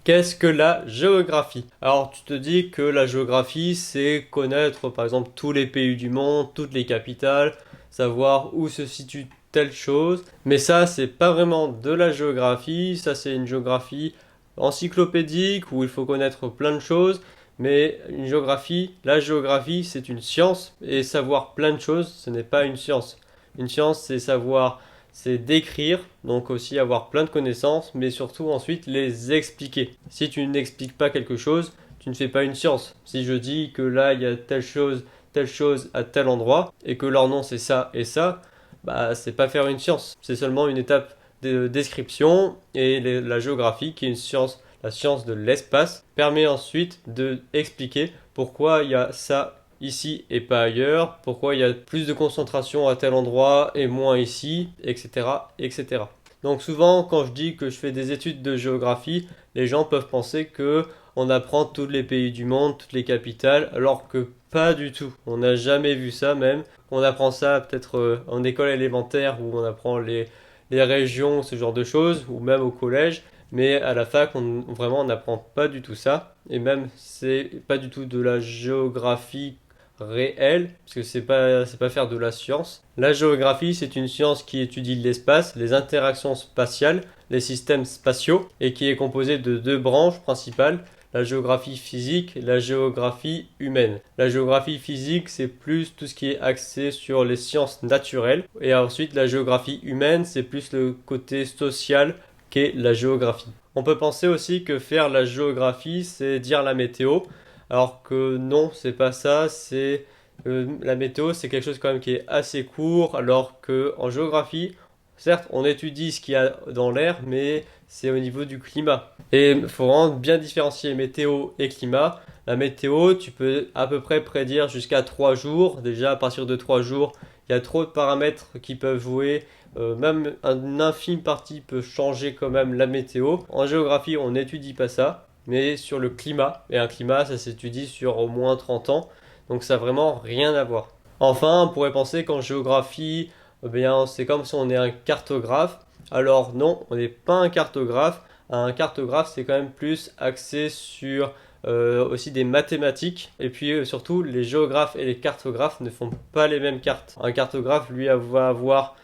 Qu'est-ce que la géographie? Alors tu te dis que la géographie c'est connaître par exemple tous les pays du monde, toutes les capitales, savoir où se situe telle chose. Mais ça c'est pas vraiment de la géographie, ça c'est une géographie encyclopédique où il faut connaître plein de choses. Mais une géographie, la géographie c'est une science et savoir plein de choses ce n'est pas une science. Une science c'est savoir c'est d'écrire, donc aussi avoir plein de connaissances, mais surtout ensuite les expliquer. Si tu n'expliques pas quelque chose, tu ne fais pas une science. Si je dis que là il y a telle chose à tel endroit, et que leur nom c'est ça et ça, bah c'est pas faire une science. C'est seulement une étape de description, et la géographie, qui est une science, la science de l'espace, permet ensuite de expliquer pourquoi il y a ça ici et pas ailleurs, pourquoi il y a plus de concentration à tel endroit et moins ici, etc., etc. Donc souvent quand je dis que je fais des études de géographie, les gens peuvent penser que on apprend tous les pays du monde, toutes les capitales, alors que pas du tout. On n'a jamais vu ça même. On apprend ça peut-être en école élémentaire où on apprend les régions, ce genre de choses, ou même au collège. Mais à la fac, vraiment, on n'apprend pas du tout ça. Et même, c'est pas du tout de la géographie réelle, parce que c'est pas faire de la science. La géographie, c'est une science qui étudie l'espace, les interactions spatiales, les systèmes spatiaux, et qui est composée de deux branches principales, la géographie physique et la géographie humaine. La géographie physique, c'est plus tout ce qui est axé sur les sciences naturelles, et ensuite la géographie humaine, c'est plus le côté social qu'est la géographie. On peut penser aussi que faire la géographie, c'est dire la météo, alors que non, c'est pas ça, c'est la météo, c'est quelque chose quand même qui est assez court, alors que en géographie, certes, on étudie ce qu'il y a dans l'air, mais c'est au niveau du climat. Et il faut vraiment bien différencier météo et climat. La météo, tu peux à peu près prédire jusqu'à 3 jours. Déjà, à partir de 3 jours, il y a trop de paramètres qui peuvent jouer. Même une infime partie peut changer quand même la météo. En géographie, on n'étudie pas ça, mais sur le climat. Et un climat, ça s'étudie sur au moins 30 ans. Donc ça n'a vraiment rien à voir. Enfin, on pourrait penser qu'en géographie, eh bien, c'est comme si on est un cartographe. Alors non, on n'est pas un cartographe. Un cartographe, c'est quand même plus axé sur aussi des mathématiques. Et puis surtout, les géographes et les cartographes ne font pas les mêmes cartes. Un cartographe, lui, va avoir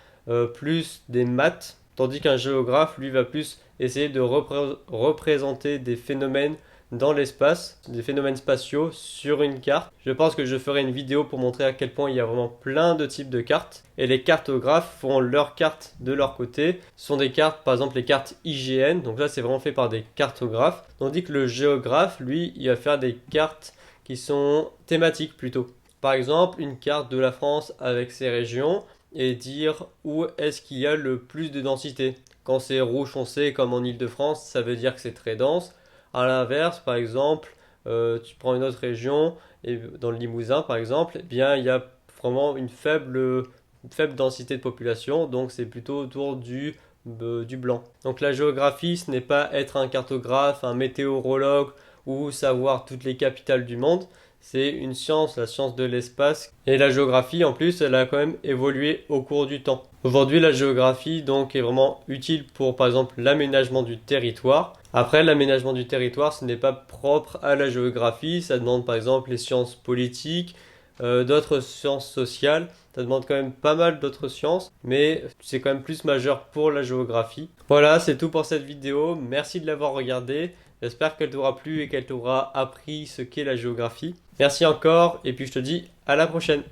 plus des maths, tandis qu'un géographe, lui, va plus essayer de représenter des phénomènes dans l'espace, des phénomènes spatiaux sur une carte. Je pense que je ferai une vidéo pour montrer à quel point il y a vraiment plein de types de cartes. Et les cartographes font leurs cartes de leur côté. Ce sont des cartes, par exemple les cartes IGN, donc là c'est vraiment fait par des cartographes. Tandis que le géographe, lui, il va faire des cartes qui sont thématiques plutôt. Par exemple, une carte de la France avec ses régions et dire où est-ce qu'il y a le plus de densité. Quand c'est rouge foncé comme en Île-de-France, ça veut dire que c'est très dense. À l'inverse, par exemple, tu prends une autre région, et dans le Limousin par exemple, eh bien, il y a vraiment une faible densité de population, donc c'est plutôt autour du blanc. Donc la géographie, ce n'est pas être un cartographe, un météorologue ou savoir toutes les capitales du monde, c'est une science, la science de l'espace. Et la géographie, en plus, elle a quand même évolué au cours du temps. Aujourd'hui, la géographie donc est vraiment utile pour, par exemple, l'aménagement du territoire. Après, l'aménagement du territoire, ce n'est pas propre à la géographie. Ça demande, par exemple, les sciences politiques, d'autres sciences sociales. Ça demande quand même pas mal d'autres sciences, mais c'est quand même plus majeur pour la géographie. Voilà, c'est tout pour cette vidéo. Merci de l'avoir regardée. J'espère qu'elle t'aura plu et qu'elle t'aura appris ce qu'est la géographie. Merci encore, et puis je te dis à la prochaine.